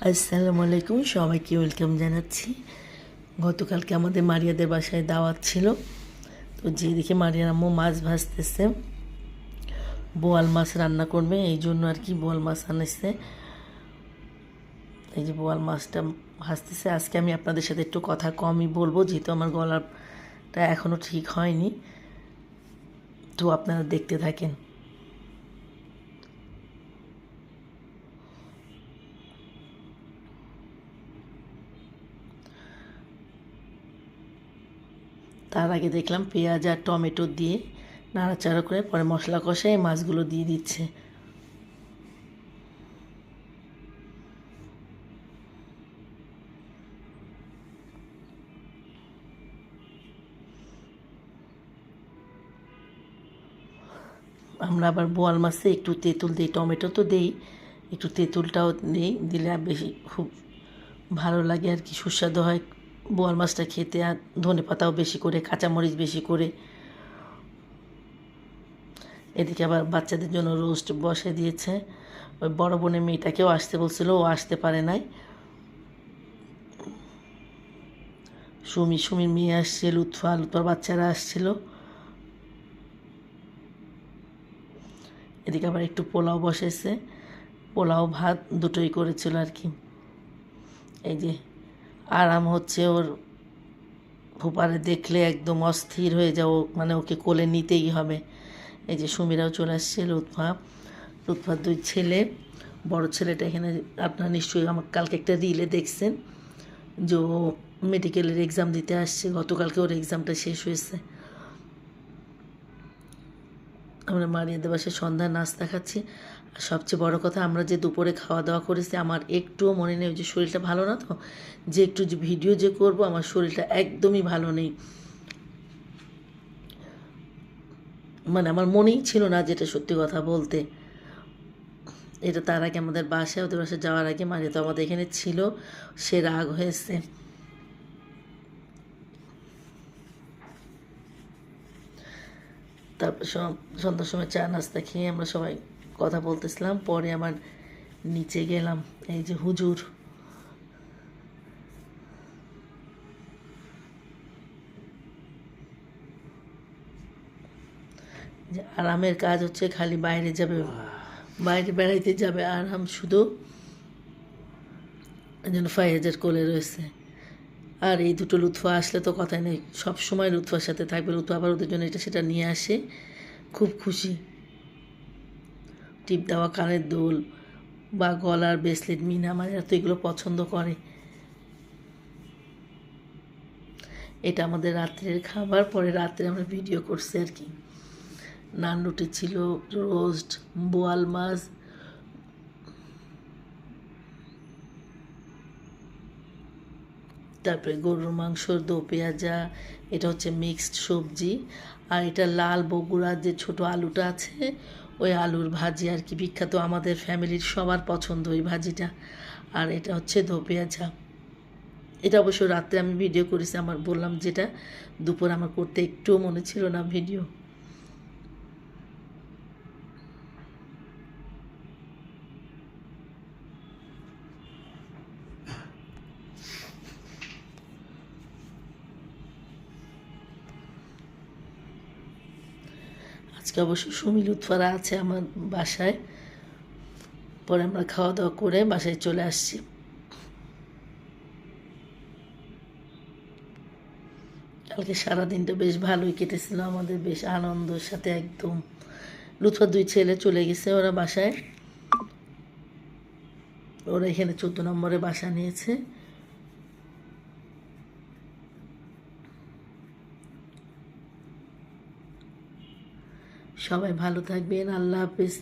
আসসালামু আলাইকুম, সবাইকে ওয়েলকাম জানাচ্ছি। গতকালকে আমাদের মারিয়াদের বাসায় দাওয়াত ছিল, তো যেদিকে মারিয়ার আম্মু মাছ ভাজতেছে, বোয়াল মাছ রান্না করবে, এই জন্য আর কি বোয়াল মাছ আনেছে। এই যে বোয়াল মাছটা ভাজতেছে। আজকে আমি আপনাদের সাথে একটু কথা কমই বলবো, যেহেতু আমার গলাটা এখনও ঠিক হয়নি, তো আপনারা দেখতে থাকেন। তার আগে দেখলাম পেঁয়াজ আর টমেটো দিয়ে নাড়াচাড়া করে পরে মশলা কষায় মাছগুলো দিয়ে দিচ্ছে। আমরা আবার বোয়াল মাছে একটু তেঁতুল দিই, টমেটো তো দেই, একটু তেঁতুলটাও দিই, দিলে বেশি খুব ভালো লাগে আর কি, সুস্বাদু হয় বোয়াল মাছটা খেতে। আর ধনেপাতাও বেশি করে, কাঁচামরিচ বেশি করে। এদিকে আবার বাচ্চাদের জন্য রোস্ট বসে দিয়েছে। ওই বড় বোনের মেয়েটাকেও আসতে বলছিল, ও আসতে পারে নাই। সুমির মেয়ে আসছে, লুৎফার বাচ্চারা আসছিল। এদিকে আবার একটু পোলাও বসেছে, পোলাও ভাত দুটোই করেছিল আর কি। এই যে আরাম হচ্ছে ওর, ফুপারে দেখলে একদম অস্থির হয়ে যাও, মানে ওকে কোলে নিতেই হবে। এই যে সুমিরাও চলে আসছে, লুৎফার দুই ছেলে। বড় ছেলেটা এখানে, আপনারা নিশ্চয়ই আমার কালকে একটা রিলে দেখছেন যে ও মেডিকেলের এক্সাম দিতে আসছে, গতকালকে ওর এক্সামটা শেষ হয়েছে। আমরা মারিয়াদের বাসায় সন্ধ্যার নাস্তা খাচ্ছি। আর সবচেয়ে বড় কথা, আমরা যে দুপুরে খাওয়া দাওয়া করেছি, আমার একটুও মনে নেই, যে শরীরটা ভালো না, তো যে একটু যে ভিডিও যে করব, আমার শরীরটা একদমই ভালো নেই। মানে আমার মনেই ছিল না, যেটা সত্যি কথা বলতে। এটা তার আগে আমাদের বাসায়, ওদের বাসায় যাওয়ার আগে মারিয়া তো আমাদের এখানে ছিল, সে রাগ হয়েছে। তারপর সন্ধ্যার সময় চা নাস্তা খেয়ে আমরা সবাই কথা বলতেছিলাম। পরে আমার নিচে গেলাম, এই যে হুজুর, যে আরামের কাজ হচ্ছে খালি বাইরে যাবে, বাইরে বেড়াইতে যাবে, আরাম শুধু যেন ফাইয়াজের কোলে রয়েছে। আর এই দুটো লুৎফা আসলে তো কথাই নেই, সব সময় লুৎফার সাথে থাকবে। লুৎফা আবার ওদের জন্য এটা সেটা নিয়ে আসে, খুব খুশি। টিপ দেওয়া কানের দুল বা গলার ব্রেসলেট, মিনা আমার এত এগুলো পছন্দ করে। এটা আমাদের রাত্রের খাবার। পরে রাত্রে আমরা ভিডিও করছি আর কি। নান রুটি ছিল, রোস্ট, বোয়াল মাছ, তারপরে গরুর মাংস, দো পেঁয়াজা, এটা হচ্ছে মিক্সড সবজি। আর এটা লাল বগুড়ার যে ছোট আলুটা আছে, ওই আলুর ভাজি আর কি, বিখ্যাত, আমাদের ফ্যামিলির সবার পছন্দ ওই ভাজিটা। আর এটা হচ্ছে দো পেঁয়াজা। এটা অবশ্য রাত্রে আমি ভিডিও করেছি, আমার বললাম যেটা দুপুর আমার করতে একটুও মনে ছিল না ভিডিও। আজকে অবশ্য সুমি লুৎফারা আছে আমার বাসায়। পরে আমরা খাওয়া দাওয়া করে বাসায় চলে আসছি। কালকে সারাদিনটা বেশ ভালোই কেটেছিল আমাদের, বেশ আনন্দের সাথে একদম। লুৎফার দুই ছেলে চলে গেছে ওরা বাসায়, ওরা এখানে 14 নম্বরে বাসা নিয়েছে। সবাই ভালো থাকবেন, আল্লাহ হাফেজ।